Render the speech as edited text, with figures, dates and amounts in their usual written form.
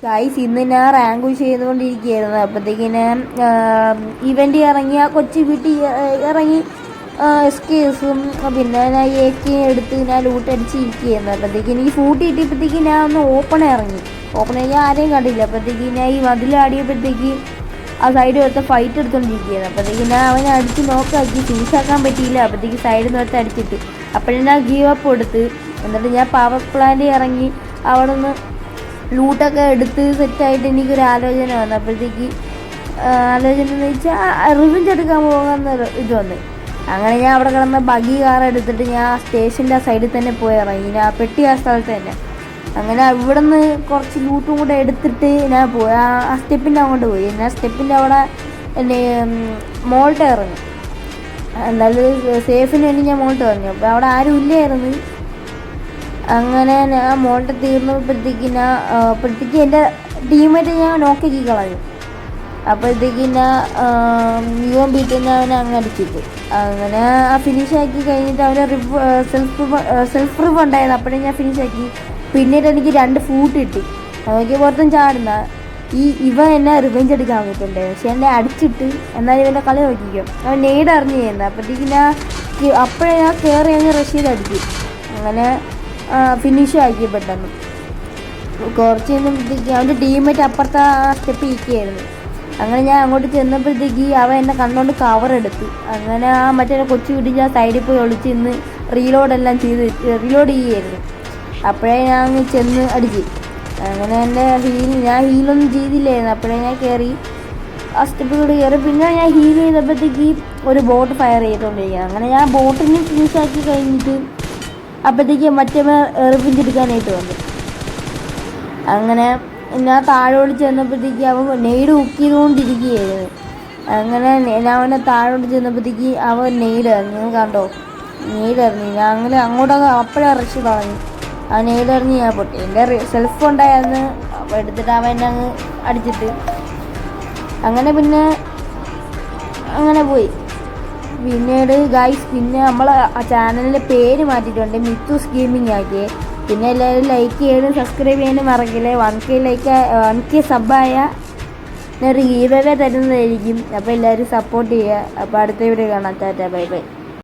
Guys ഇന്ന് ഞാൻ rank push ചെയ്തുകൊണ്ടിരിക്കുകയായിരുന്നു. അപ്പോഴത്തേക്കിന് event ഇറങ്ങി, ആ കൊച്ചു വീട്ടിൽ ഇറങ്ങി സ്കേഴ്സും പിന്നെ ഞാൻ AK എടുത്ത് ഞാൻ ലൂട്ട് അടിച്ചിരിക്കുകയായിരുന്നു. അപ്പോഴത്തേക്ക് എനിക്ക് ഫൂട്ട് കിട്ടിയപ്പോഴത്തേക്ക് ഞാൻ ഒന്ന് ഓപ്പൺ ഞാൻ ആരെയും കണ്ടില്ല. അപ്പോഴത്തേക്ക് ഞാൻ ഈ മതിലാടിയപ്പോഴത്തേക്ക് ആ സൈഡ് എടുത്ത് ഫൈറ്റ് എടുത്തുകൊണ്ടിരിക്കുകയായിരുന്നു. അപ്പോഴത്തേക്ക് ഞാൻ അവനെ അടിച്ച് നോക്കാക്കി ഫിനിഷാക്കാൻ പറ്റിയില്ല. അപ്പോഴത്തേക്ക് സൈഡിൽ നിന്ന് എടുത്ത് അടിച്ചിട്ട് അപ്പോഴും ഞാൻ ഗീവ് അപ്പ് കൊടുത്ത്. എന്നിട്ട് ഞാൻ പവർ പ്ലാന്റ് ഇറങ്ങി അവിടെ നിന്ന് ലൂട്ടൊക്കെ എടുത്ത് സെറ്റായിട്ട് എനിക്കൊരു ആലോചന വന്നു. അപ്പോഴത്തേക്ക് ആലോചന എന്ന് വെച്ചാൽ റിവെഞ്ച് എടുക്കാൻ പോകാമെന്നൊരു ഇത് വന്നു. അങ്ങനെ ഞാൻ അവിടെ കിടന്ന ബഗി കാർ എടുത്തിട്ട് ഞാൻ സ്റ്റേഷൻ്റെ ആ സൈഡിൽ തന്നെ പോയി ഇറങ്ങി. ഞാൻ പെട്ടി ആ സ്ഥലത്ത് തന്നെ. അങ്ങനെ ഇവിടെ നിന്ന് കുറച്ച് ലൂട്ടും കൂടെ എടുത്തിട്ട് ഞാൻ പോയി ആ സ്റ്റെപ്പിൻ്റെ അങ്ങോട്ട് പോയി. ഞാൻ സ്റ്റെപ്പിൻ്റെ അവിടെ മോൾട്ട് ഇറങ്ങി. എന്തായാലും സേഫിന് വേണ്ടി ഞാൻ മോൾട്ട് ഇറങ്ങി. അപ്പോൾ അവിടെ ആരും ഇല്ലായിരുന്നു. അങ്ങനെ ഞാൻ മോൾട്ട് തീർന്നപ്പോഴത്തേക്ക് എൻ്റെ ടീമേറ്റ് ഞാൻ നോക്കി കളഞ്ഞു. അപ്പോഴത്തേക്ക് യുവൻ ബീറ്റ് അവനെ അങ്ങ് അടിച്ചിട്ട് അങ്ങനെ ആ ഫിനിഷാക്കി കഴിഞ്ഞിട്ട് അവനെ സെൽഫ് റിവ് ഉണ്ടായിരുന്നു. അപ്പോഴേ ഞാൻ ഫിനിഷാക്കി. പിന്നീട് എനിക്ക് 2 ഫൂട്ട് കിട്ടി. നോക്കി പുറത്തും ചാടുന്ന ഇവ എന്നെ റിവെഞ്ച് എടുക്കാൻ വന്നിട്ടുണ്ട്. പക്ഷെ എന്നെ അടിച്ചിട്ട് എന്നാലും ഇവൻ്റെ കളി നോക്കിക്കും. അവൻ നെയ്ഡ് അറിഞ്ഞു ചെയ്യുന്നത്. അപ്പോഴത്തേക്ക് അപ്പോഴേ ഞാൻ കയറി അങ്ങ് റഷീദ് അടിച്ചു. അങ്ങനെ ഫിനിഷും ആക്കി പെട്ടെന്ന്. കുറച്ച് കഴിയുമ്പോഴത്തേക്ക് അവൻ്റെ ടീമേറ്റ് അപ്പുറത്തെ ആ സ്റ്റെപ്പ് ഇരിക്കുകയായിരുന്നു. അങ്ങനെ ഞാൻ അങ്ങോട്ട് ചെന്നപ്പോഴത്തേക്ക് അവൻ എന്നെ കണ്ടുകൊണ്ട് കവർ എടുത്തു. അങ്ങനെ ആ മറ്റേ കൊച്ചു വീട്ടിൽ ഞാൻ സൈഡിൽ പോയി ഒളിച്ച് ഇന്ന് റീലോഡ് ചെയ്യുകയായിരുന്നു. അപ്പോഴേ ഞാൻ അങ്ങ് ചെന്ന് അടിച്ച്. അങ്ങനെ എൻ്റെ ഞാൻ ഹീലൊന്നും ചെയ്തില്ലായിരുന്നു. അപ്പോഴേ ഞാൻ കയറി ആ സ്റ്റെപ്പ് കൂടി കയറി. പിന്നെ ഞാൻ ഹീൽ ചെയ്തപ്പോഴത്തേക്ക് ഒരു ബോട്ട് ഫയർ ചെയ്തുകൊണ്ടിരിക്കുക. അങ്ങനെ ഞാൻ ബോട്ടിനെ ഫിനിഷാക്കി കഴിഞ്ഞിട്ട് അപ്പോഴത്തേക്ക് മറ്റേ റിവെഞ്ച് എടുക്കാനായിട്ട് വന്നു. അങ്ങനെ ഞാൻ താഴോട്ട് ചെന്നപ്പോഴത്തേക്ക് അവൻ നെയ്ഡ് കുക്ക് ചെയ്തുകൊണ്ടിരിക്കുകയായിരുന്നു. അങ്ങനെ ഞാൻ അവനെ താഴോട്ട് ചെന്നപ്പോഴത്തേക്ക് അവൻ നെയ്ഡ് എറിഞ്ഞു. കണ്ടോ, നെയ്ഡ് എറിഞ്ഞു. ഞാൻ അങ്ങനെ അങ്ങോട്ടൊക്കെ അപ്പോഴേ റഷ് തുടങ്ങി. ആ നെയ്ഡ് എറിഞ്ഞ് ഞാൻ പൊട്ടി. എൻ്റെ സെൽഫ് ഉണ്ടായിരുന്നു. അപ്പോൾ എടുത്തിട്ട് അവൻ എന്നെ അങ്ങ് അടിച്ചിട്ട് അങ്ങനെ പിന്നെ അങ്ങനെ പോയി. പിന്നീട് ഗൈസ് പിന്നെ നമ്മൾ ആ ചാനലിൻ്റെ പേര് മാറ്റിയിട്ടുണ്ട്, മിത്തൂസ് ഗെയിമിംഗ് ആക്കി. പിന്നെ എല്ലാവരും ലൈക്ക് ചെയ്യാനും സബ്സ്ക്രൈബ് ചെയ്യാനും മറക്കില്ലേ. 1K സബ്ബായ ഒരു ഗീവ് അവേ തരുന്നതായിരിക്കും. അപ്പോൾ എല്ലാവരും സപ്പോർട്ട് ചെയ്യുക. അപ്പോൾ അടുത്ത വീഡിയോ കാണാം. Tata, bye bye.